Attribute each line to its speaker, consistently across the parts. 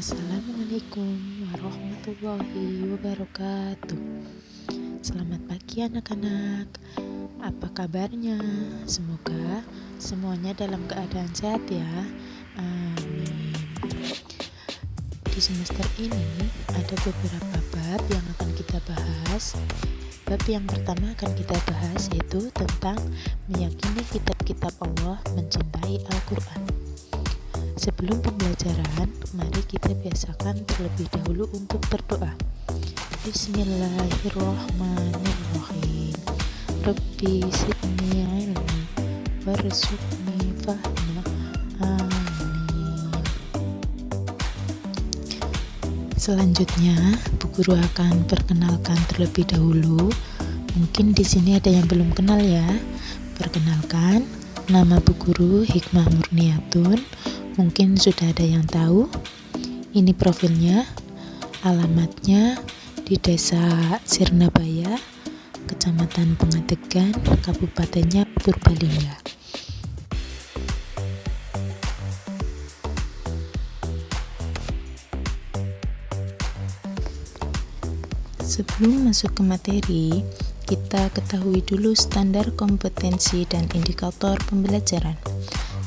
Speaker 1: Assalamualaikum warahmatullahi wabarakatuh. Selamat pagi anak-anak. Apa kabarnya? Semoga semuanya dalam keadaan sehat ya. Amin. Di semester ini ada beberapa bab yang akan kita bahas. Bab yang pertama akan kita bahas yaitu tentang meyakini kitab-kitab Allah, mencintai Al-Quran. Sebelum pembelajaran, mari kita biasakan terlebih dahulu untuk berdoa. Bismillahirrahmanirrahim. Rabbi zidni ilma warzuqni fahma. Amin. Selanjutnya, Bu Guru akan perkenalkan terlebih dahulu. Mungkin di sini ada yang belum kenal ya. Perkenalkan, nama Bu Guru Hikmah Murniatun. Mungkin sudah ada yang tahu. Ini profilnya, alamatnya di Desa Sirnabaya, Kecamatan Pengadegan, Kabupatennya Purbalingga. Sebelum masuk ke materi, kita ketahui dulu standar kompetensi dan indikator pembelajaran.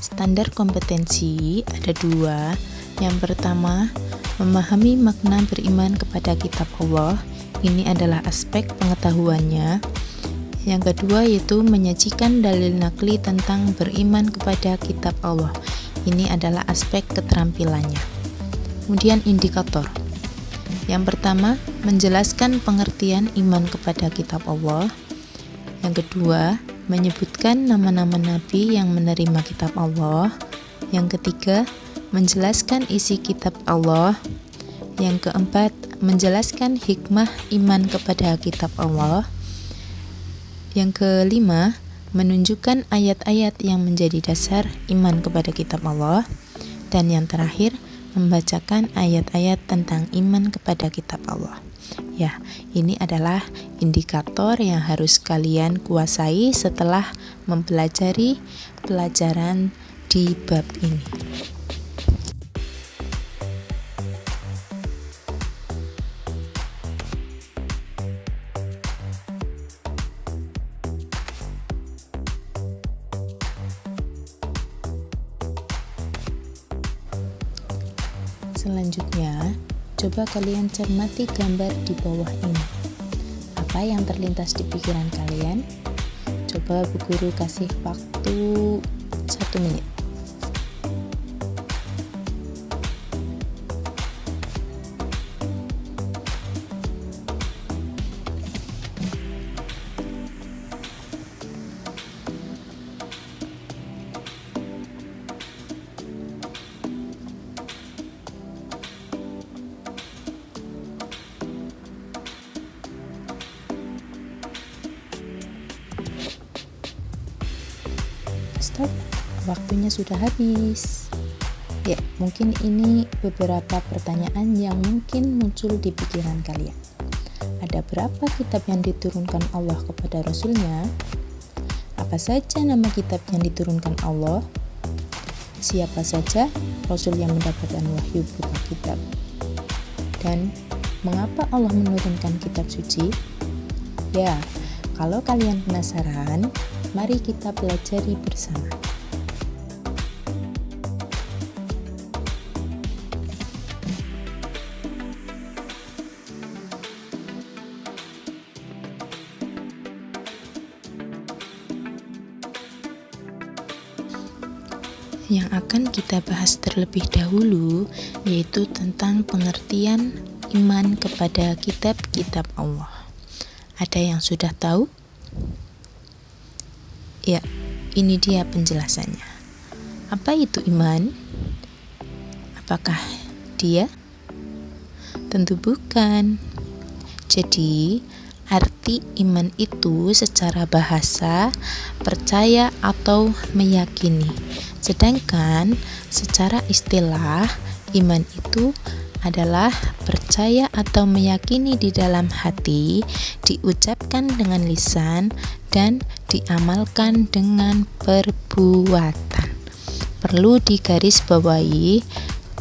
Speaker 1: Standar kompetensi ada dua. Yang pertama, memahami makna beriman kepada kitab Allah. Ini adalah aspek pengetahuannya. Yang kedua yaitu menyajikan dalil nakli tentang beriman kepada kitab Allah. Ini adalah aspek keterampilannya. Kemudian indikator. Yang pertama, menjelaskan pengertian iman kepada kitab Allah. Yang kedua, menyebutkan nama-nama nabi yang menerima kitab Allah. Yang ketiga, menjelaskan isi kitab Allah. Yang keempat, menjelaskan hikmah iman kepada kitab Allah. Yang kelima, menunjukkan ayat-ayat yang menjadi dasar iman kepada kitab Allah. Dan yang terakhir, membacakan ayat-ayat tentang iman kepada kitab Allah. Ya, ini adalah indikator yang harus kalian kuasai setelah mempelajari pelajaran di bab ini. Selanjutnya, coba kalian cermati gambar di bawah ini. Apa yang terlintas di pikiran kalian? Coba Bu Guru kasih waktu 1 menit. Stop, waktunya sudah habis. Ya, mungkin ini beberapa pertanyaan yang mungkin muncul di pikiran kalian. Ada berapa kitab yang diturunkan Allah kepada Rasulnya? Apa saja nama kitab yang diturunkan Allah? Siapa saja Rasul yang mendapatkan wahyu berupa kitab? Dan mengapa Allah menurunkan kitab suci? Ya, kalau kalian penasaran, mari kita pelajari bersama. Yang akan kita bahas terlebih dahulu yaitu tentang pengertian iman kepada kitab-kitab Allah. Ada yang sudah tahu? Ya, ini dia penjelasannya. Apa itu iman? Apakah dia? Tentu bukan. Jadi, arti iman itu secara bahasa percaya atau meyakini. Sedangkan secara istilah, iman itu adalah percaya atau meyakini di dalam hati, diucapkan dengan lisan, dan diamalkan dengan perbuatan. Perlu digarisbawahi,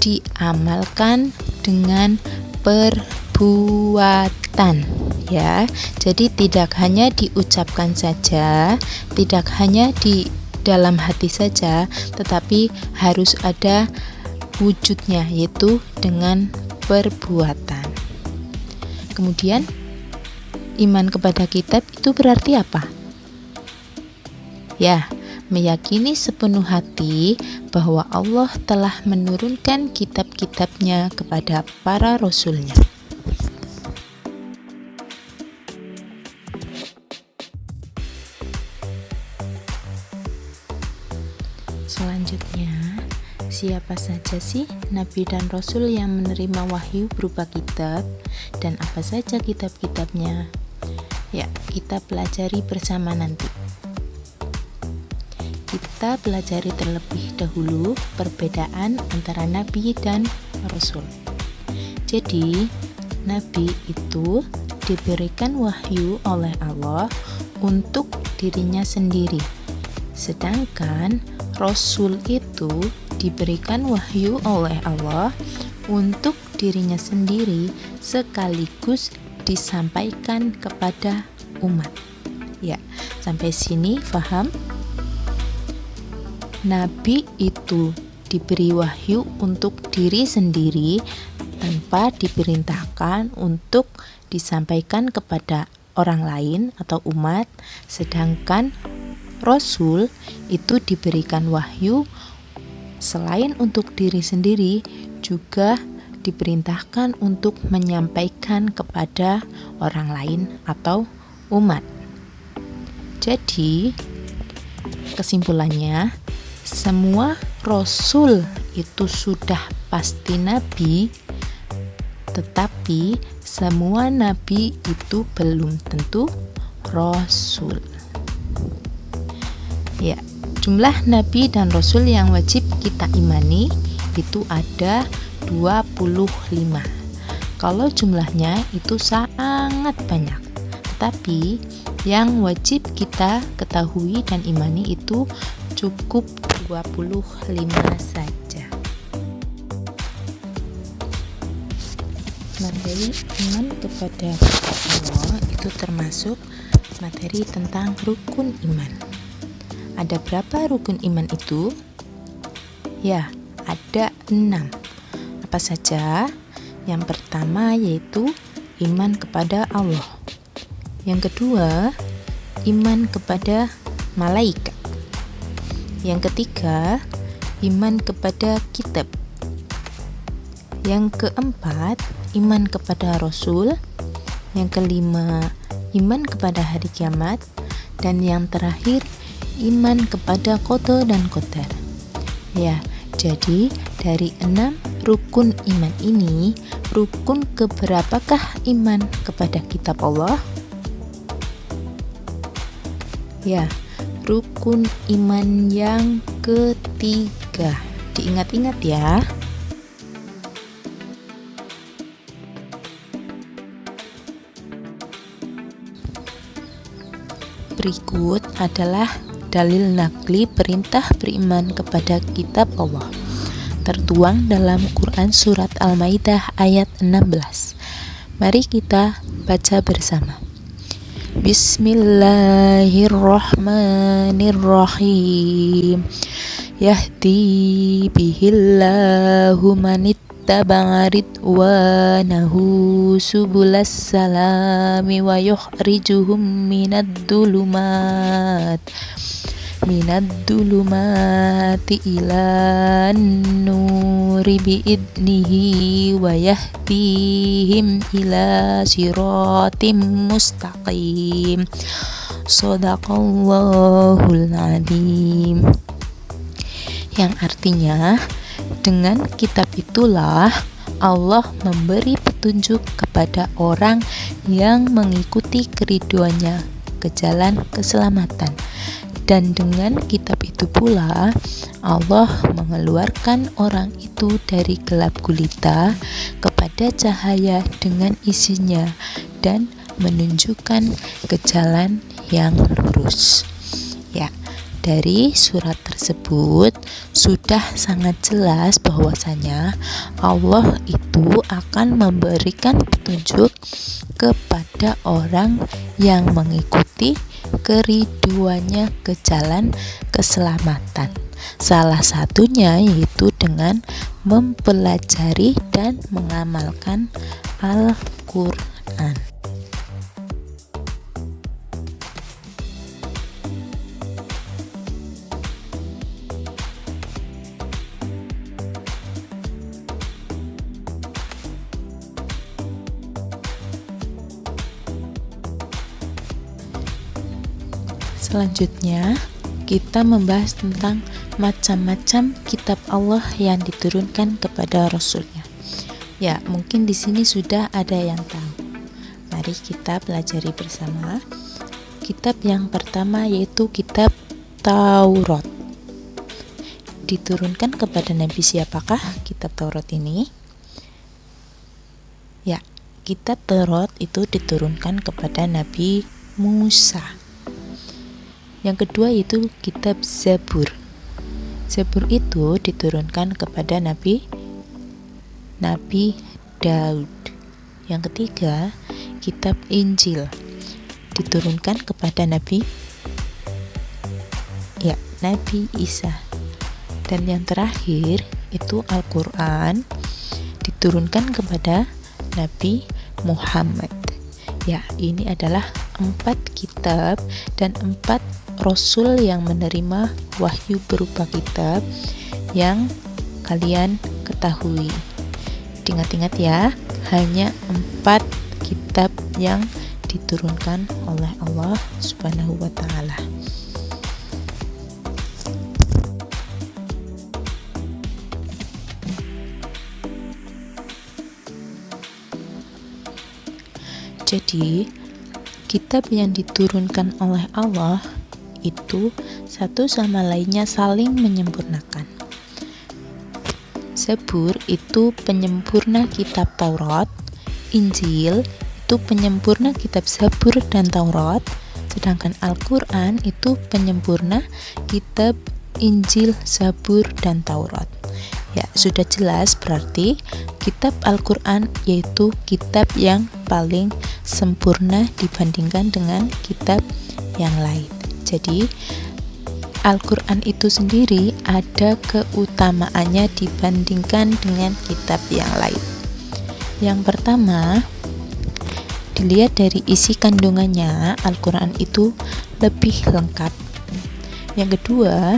Speaker 1: diamalkan dengan perbuatan, ya. Jadi tidak hanya diucapkan saja, tidak hanya di dalam hati saja, tetapi harus ada wujudnya, yaitu dengan perbuatan. Kemudian iman kepada kitab itu berarti apa? Ya, meyakini sepenuh hati bahwa Allah telah menurunkan kitab-kitabnya kepada para rasulnya. Selanjutnya, siapa saja sih nabi dan rasul yang menerima wahyu berupa kitab, dan apa saja kitab-kitabnya? Ya, kita pelajari bersama nanti. Kita pelajari terlebih dahulu perbedaan antara nabi dan rasul. Jadi, nabi itu diberikan wahyu oleh Allah untuk dirinya sendiri, sedangkan rasul itu diberikan wahyu oleh Allah untuk dirinya sendiri sekaligus disampaikan kepada umat. Ya, sampai sini paham? Nabi itu diberi wahyu untuk diri sendiri tanpa diperintahkan untuk disampaikan kepada orang lain atau umat, sedangkan rasul itu diberikan wahyu selain untuk diri sendiri juga diperintahkan untuk menyampaikan kepada orang lain atau umat. Jadi, kesimpulannya, semua rasul itu sudah pasti nabi, tetapi semua nabi itu belum tentu rasul. Ya, jumlah nabi dan rasul yang wajib kita imani itu ada 25. Kalau jumlahnya itu sangat banyak, tetapi yang wajib kita ketahui dan imani itu cukup 25 saja. Materi iman kepada Allah itu termasuk materi tentang rukun iman. Ada berapa rukun iman itu? Ya, ada 6. Apa saja? Yang pertama yaitu iman kepada Allah. Yang kedua, iman kepada malaikat. Yang ketiga, iman kepada kitab. Yang keempat, iman kepada rasul. Yang kelima, iman kepada hari kiamat. Dan yang terakhir, iman kepada qada dan qadar. Ya, jadi dari 6 rukun iman ini, rukun keberapakah iman kepada kitab Allah? Ya, rukun iman yang ketiga. Diingat-ingat ya. Berikut adalah dalil nakli perintah beriman kepada kitab Allah, tertuang dalam Quran Surat Al-Maidah ayat 16. Mari kita baca bersama. Bismillahirrahmanirrahim. Yahdi bihillahu manittaba'a ridwanahu subulas salami wa yukhrijuhum minad-dulumati ilan nuri biidnihi wa yahdihim ila siratim mustaqim. Shadaqallahul adzim. Yang artinya, dengan kitab itulah Allah memberi petunjuk kepada orang yang mengikuti keriduannya ke jalan keselamatan. Dan dengan kitab itu pula Allah mengeluarkan orang itu dari gelap gulita kepada cahaya dengan isinya dan menunjukkan ke jalan yang lurus. Ya, Dari surat tersebut sudah sangat jelas bahwasanya Allah itu akan memberikan petunjuk kepada orang yang mengikuti keriduannya ke jalan keselamatan. Salah satunya yaitu dengan mempelajari dan mengamalkan Al-Quran. Selanjutnya, kita membahas tentang macam-macam kitab Allah yang diturunkan kepada Rasulnya. Ya, mungkin di sini sudah ada yang tahu. Mari kita pelajari bersama. Kitab yang pertama yaitu kitab Taurat. Diturunkan kepada Nabi siapakah kitab Taurat ini? Ya, kitab Taurat itu diturunkan kepada Nabi Musa. Yang kedua yaitu kitab Zabur. Zabur itu diturunkan kepada Nabi Daud. Yang ketiga, kitab Injil diturunkan kepada Nabi Isa. Dan yang terakhir itu Al-Quran diturunkan kepada Nabi Muhammad. Ya, ini adalah 4 kitab dan 4 Rasul yang menerima wahyu berupa kitab yang kalian ketahui. Ingat-ingat ya, hanya 4 kitab yang diturunkan oleh Allah Subhanahu wa Ta'ala. Jadi, kitab yang diturunkan oleh Allah itu satu sama lainnya saling menyempurnakan. Zabur itu penyempurna kitab Taurat, Injil itu penyempurna kitab Zabur dan Taurat, sedangkan Al-Quran itu penyempurna kitab Injil, Zabur, dan Taurat. Ya, sudah jelas berarti kitab Al-Quran yaitu kitab yang paling sempurna dibandingkan dengan kitab yang lain. Jadi Al-Quran itu sendiri ada keutamaannya dibandingkan dengan kitab yang lain. Yang pertama, dilihat dari isi kandungannya, Al-Quran itu lebih lengkap. Yang kedua,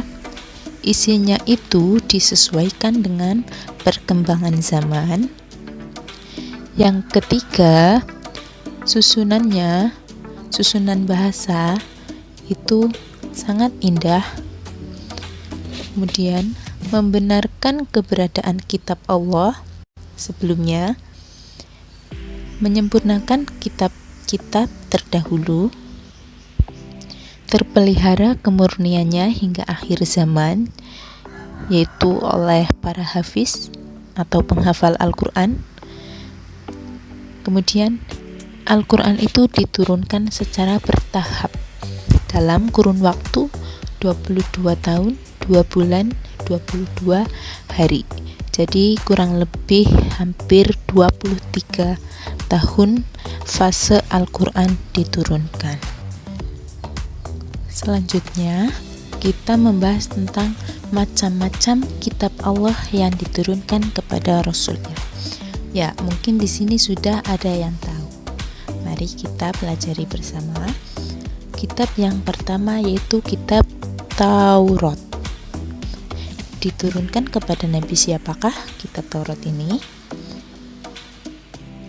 Speaker 1: isinya itu disesuaikan dengan perkembangan zaman. Yang ketiga, susunan bahasa itu sangat indah. Kemudian membenarkan keberadaan kitab Allah sebelumnya, menyempurnakan kitab-kitab terdahulu, terpelihara kemurniannya hingga akhir zaman, yaitu oleh para hafiz atau penghafal Al-Quran. Kemudian Al-Quran itu diturunkan secara bertahap dalam kurun waktu 22 tahun, 2 bulan, 22 hari. Jadi kurang lebih hampir 23 tahun fase Al-Quran diturunkan. Selanjutnya, kita membahas tentang macam-macam kitab Allah yang diturunkan kepada Rasulnya. Ya, mungkin di sini sudah ada yang tahu. Mari kita pelajari bersama. Kitab yang pertama yaitu kitab Taurat. Diturunkan kepada Nabi siapakah kitab Taurat ini?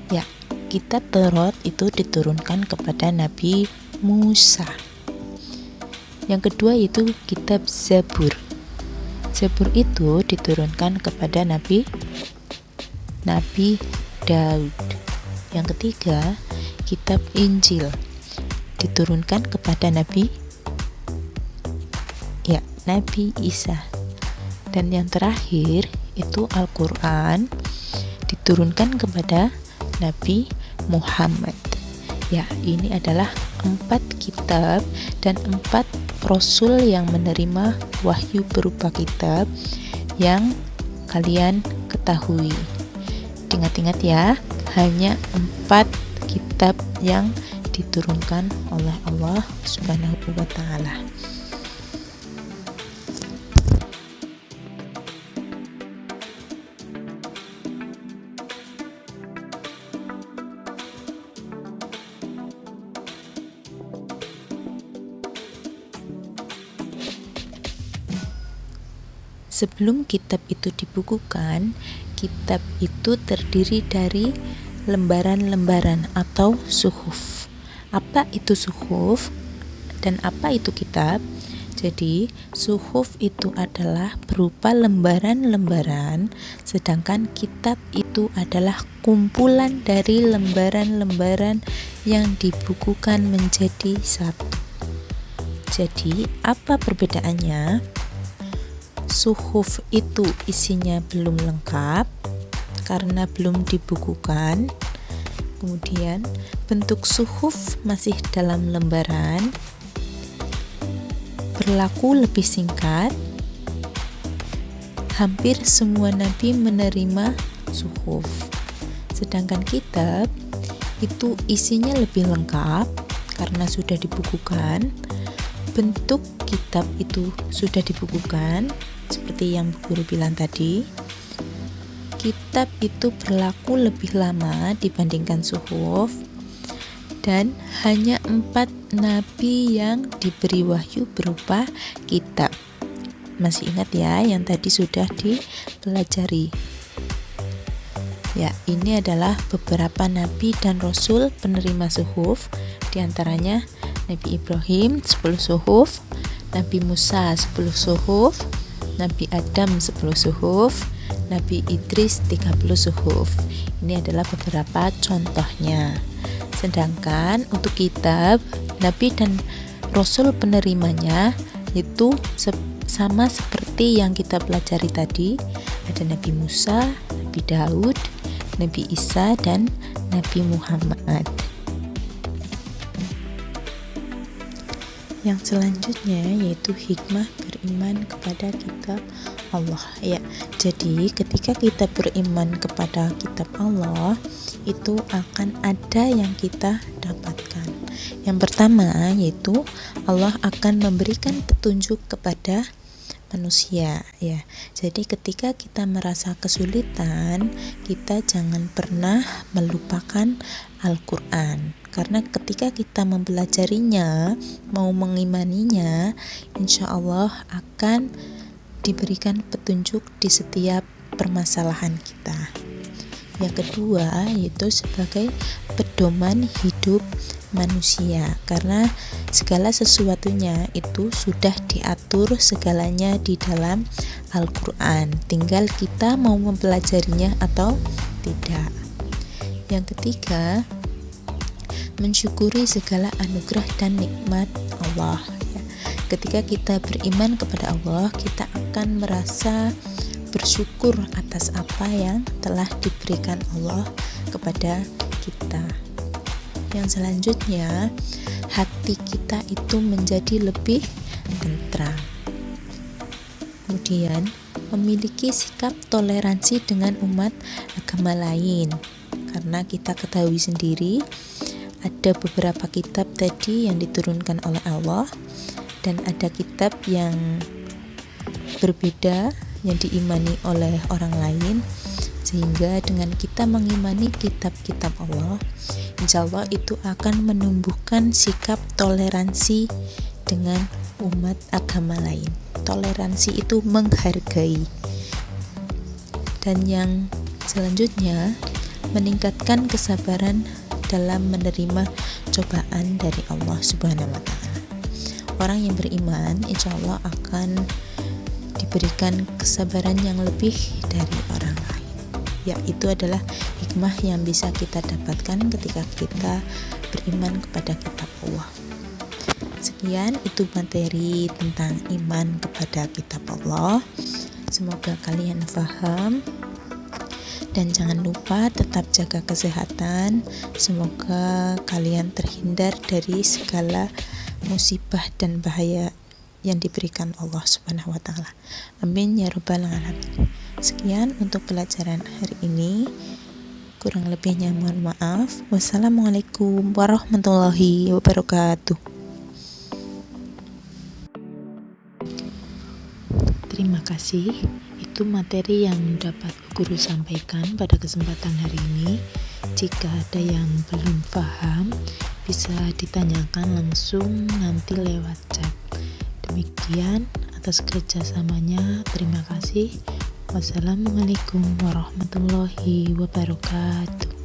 Speaker 1: Ya, kitab Taurat itu diturunkan kepada Nabi Musa. Yang kedua yaitu kitab Zabur. Zabur itu diturunkan kepada Nabi Daud. Yang ketiga, kitab Injil diturunkan kepada Nabi Isa. Dan yang terakhir itu Al-Quran diturunkan kepada Nabi Muhammad. Ya, ini adalah 4 kitab dan 4 Rasul yang menerima wahyu berupa kitab yang kalian ketahui. Ingat-ingat ya, hanya 4 kitab yang diturunkan oleh Allah Subhanahu wa Ta'ala. Sebelum kitab itu dibukukan, kitab itu terdiri dari lembaran-lembaran atau suhuf. Apa itu suhuf dan apa itu kitab? Jadi, suhuf itu adalah berupa lembaran-lembaran, sedangkan kitab itu adalah kumpulan dari lembaran-lembaran yang dibukukan menjadi satu. Jadi, apa perbedaannya? Suhuf itu isinya belum lengkap karena belum dibukukan. Kemudian bentuk suhuf masih dalam lembaran, berlaku lebih singkat. Hampir semua nabi menerima suhuf. Sedangkan kitab itu isinya lebih lengkap karena sudah dibukukan. Bentuk kitab itu sudah dibukukan, seperti yang Bu Guru bilang tadi. Kitab itu berlaku lebih lama dibandingkan suhuf, dan hanya 4 nabi yang diberi wahyu berupa kitab. Masih ingat ya yang tadi sudah dipelajari? Ya, ini adalah beberapa nabi dan rasul penerima suhuf. Di antaranya Nabi Ibrahim 10 suhuf, Nabi Musa 10 suhuf, Nabi Adam 10 suhuf, Nabi Idris 30 suhuf. Ini adalah beberapa contohnya. Sedangkan untuk kitab, nabi dan rasul penerimanya itu sama seperti yang kita pelajari tadi. Ada Nabi Musa, Nabi Daud, Nabi Isa, dan Nabi Muhammad. Yang selanjutnya yaitu hikmah beriman kepada kitab Allah. Ya, jadi ketika kita beriman kepada kitab Allah, itu akan ada yang kita dapatkan. Yang pertama yaitu Allah akan memberikan petunjuk kepada manusia, ya. Jadi ketika kita merasa kesulitan, kita jangan pernah melupakan Al-Qur'an. Karena ketika kita mempelajarinya, mau mengimaninya, insya Allah akan diberikan petunjuk di setiap permasalahan kita. Yang kedua yaitu sebagai pedoman hidup manusia, karena segala sesuatunya itu sudah diatur segalanya di dalam Al-Qur'an, tinggal kita mau mempelajarinya atau tidak. Yang ketiga, mensyukuri segala anugerah dan nikmat Allah. Ketika kita beriman kepada Allah, kita akan merasa bersyukur atas apa yang telah diberikan Allah kepada kita. Yang selanjutnya, hati kita itu menjadi lebih tentram. Kemudian, memiliki sikap toleransi dengan umat agama lain. Karena kita ketahui sendiri, ada beberapa kitab tadi yang diturunkan oleh Allah, dan ada kitab yang berbeda yang diimani oleh orang lain. Sehingga dengan kita mengimani kitab-kitab Allah, insya Allah itu akan menumbuhkan sikap toleransi dengan umat agama lain. Toleransi itu menghargai. Dan yang selanjutnya, meningkatkan kesabaran dalam menerima cobaan dari Allah Subhanahu wa Ta'ala. Orang yang beriman insya Allah akan diberikan kesabaran yang lebih dari orang lain. Ya, itu adalah hikmah yang bisa kita dapatkan ketika kita beriman kepada kitab Allah. Sekian itu materi tentang iman kepada kitab Allah. Semoga kalian paham, dan jangan lupa tetap jaga kesehatan. Semoga kalian terhindar dari segala musibah dan bahaya yang diberikan Allah Subhanahu wa taala. Amin ya rabbal alamin. Sekian untuk pelajaran hari ini. Kurang lebihnya mohon maaf. Wassalamualaikum warahmatullahi wabarakatuh. Terima kasih. Itu materi yang dapat guru sampaikan pada kesempatan hari ini. Jika ada yang belum paham, bisa ditanyakan langsung nanti lewat chat. Demikian atas kerjasamanya. Terima kasih. Wassalamualaikum warahmatullahi wabarakatuh.